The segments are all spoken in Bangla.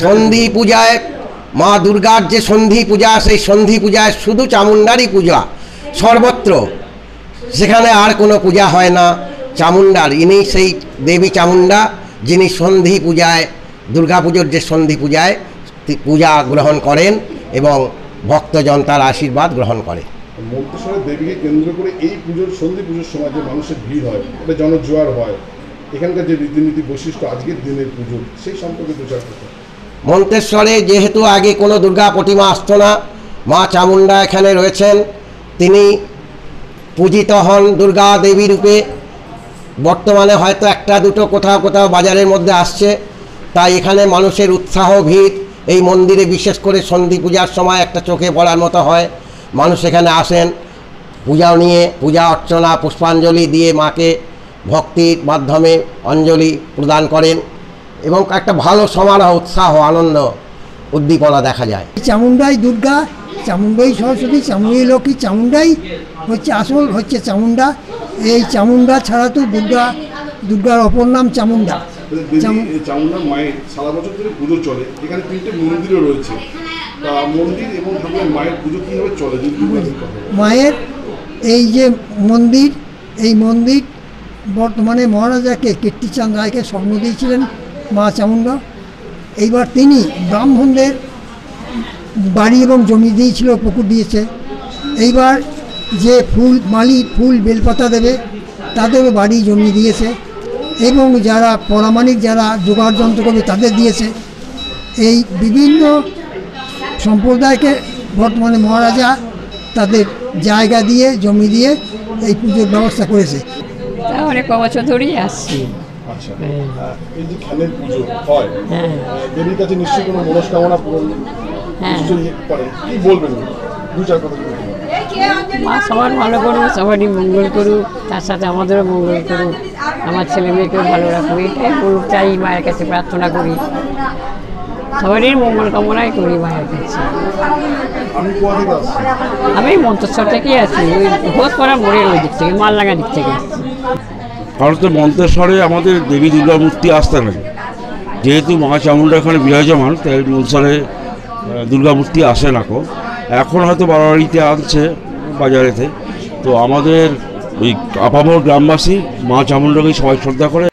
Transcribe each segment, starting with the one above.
সন্ধি পূজায় মা দুর্গার যে সন্ধি পূজা, সেই সন্ধি পূজায় শুধু চামুণ্ডারই পূজা সর্বত্র, সেখানে আর কোনো পূজা হয় না। চামুণ্ডার, ইনি সেই দেবী চামুণ্ডা যিনি সন্ধি পূজায়, দুর্গাপুজোর যে সন্ধি পূজায় পূজা গ্রহণ করেন এবং ভক্তজন তার আশীর্বাদ গ্রহণ করে। মন্তেশ্বরের দেবীকে কেন্দ্র করে এই পুজোর সন্ধি পুজোর সময় যে মানুষের ভিড় হয়, এটা জনজোয়ার হয়, এখানকার যে রীতিনীতি বৈশিষ্ট্য আজকের দিনের পুজো সেই সম্পর্কে প্রচার করতে। মন্তেশ্বরে যেহেতু আগে কোনো দুর্গা প্রতিমা আসতো না, মা চামুণ্ডা এখানে রয়েছেন, তিনি পূজিত হন দুর্গা দেবী রূপে। বর্তমানে হয়তো একটা দুটো কোথাও কোথাও বাজারের মধ্যে আসছে, তাই এখানে মানুষের উৎসাহ ভিড় এই মন্দিরে বিশেষ করে সন্ধি পূজার সময় একটা চোখে পড়ার মতো হয়। মানুষ এখানে আসেন পূজা নিয়ে, পূজা অর্চনা পুষ্পাঞ্জলি দিয়ে মাকে ভক্তির মাধ্যমে অঞ্জলি প্রদান করেন এবং একটা ভালো সমারোহ, উৎসাহ, আনন্দ, উদ্দীপনা দেখা যায়। চামুণ্ডাই দুর্গা, চামুণ্ডাই সরস্বতী, চামুণ্ডাই লক্ষ্মী, চামুণ্ডাই হচ্ছে আসল হচ্ছে চামুণ্ডা। এই চামুণ্ডা ছাড়া তো দুর্গার অপর নাম চামুণ্ডা। চামুণ্ডা মায়ের সারা বছর ধরে পুজো চলে, এখানে 3টে মন্দিরও রয়েছে। মন্দির এবং মায়ের পুজো কীভাবে চলে? মায়ের এই যে মন্দির, এই মন্দির বর্তমানে মহারাজাকে কীর্তিচাঁদ রায়কে স্বপ্ন দিয়েছিলেন মা চামুণ্ডা। এইবার তিনি ব্রাহ্মণদের বাড়ি এবং জমি দিয়েছিল, পুকুর দিয়েছে। এইবার যে ফুল বেলপাতা দেবে তাদেরও বাড়ি জমি দিয়েছে এবং যারা পরামানিক, যারা জোগাড় যন্ত্র করবে তাদের দিয়েছে। এই বিভিন্ন সম্প্রদায়কে বর্তমানে মহারাজা তাদের জায়গা দিয়ে, জমি দিয়ে এই পুজোর ব্যবস্থা করেছে। অনেক বছর ধরেই আসছি। আচ্ছা, এই যে খানের পুজো হয়, দেবীর কাছে নিশ্চয়ই কোনো মনস্কামনা পূরণ করে, কি বলবেন? দু চার কথা মা সবার ভালো করুক, সবারই মঙ্গল করুক, তার সাথে আমাদেরও মঙ্গল করুক, আমার ছেলে মেয়েকেও ভালো রাখুক, এটাই করুক চাই, মায়ের কাছে প্রার্থনা করি, সবারই মঙ্গল কামনাই করি মায়ের কাছে। আমি মন্তেশ্বর থেকেই আছি, ওই ঘোষপাড়া মোড়ের ওই দিক থেকে, মালডাঙ্গা দিক থেকে আসছি। ভারতের মন্তেশ্বরে আমাদের দেবী দুর্গা মূর্তি আসতে লাগে, যেহেতু মা চামুণ্ডা এখানে বিরাজমান, তাই মন্তেশ্বরে দুর্গা মূর্তি আসে না। এখন হয়তো বাড়াবাড়িতে আনছে বাজারেতে। তো আমাদের ওই আপামর গ্রামবাসী মা চামুণ্ডাকে সবাই শ্রদ্ধা করে।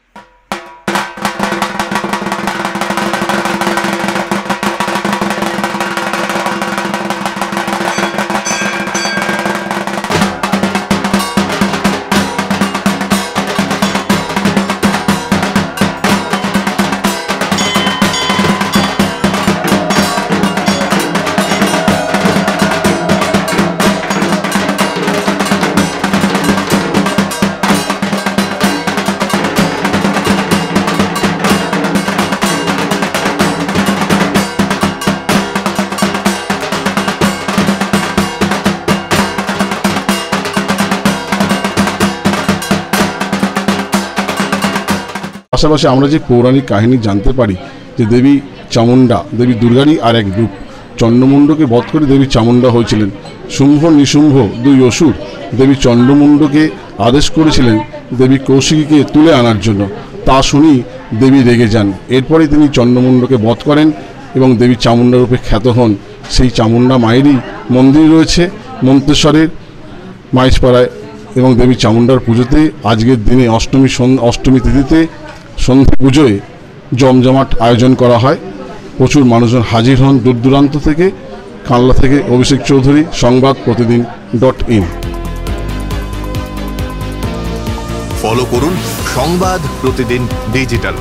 পাশাপাশি আমরা যে পৌরাণিক কাহিনী জানতে পারি যে দেবী চামুণ্ডা দেবী দুর্গারই আর এক রূপ। চন্ডমুণ্ডকে বধ করে দেবী চামুণ্ডা হয়েছিলেন। শুম্ভ নিশুম্ভ দুই অসুর দেবী চন্ডমুণ্ডকে আদেশ করেছিলেন দেবী কৌশিকীকে তুলে আনার জন্য। তা শুনি দেবী রেগে যান। এরপরে তিনি চন্ডমুণ্ডকে বধ করেন এবং দেবী চামুণ্ডা রূপে খ্যাত হন। সেই চামুণ্ডা মায়েরই মন্দির রয়েছে মন্তেশ্বরের মাইজপাড়ায় এবং দেবী চামুণ্ডার পুজোতে আজকের দিনে অষ্টমী তিথিতে সন্ধি পুজোয় জমজমাট আয়োজন করা হয়। প্রচুর মানুষজন হাজির হন দূর দূরান্ত থেকে। কানলা থেকে অভিষেক চৌধুরী, সংবাদ প্রতিদিন.in। ফলো করুন সংবাদ প্রতিদিন ডিজিটাল।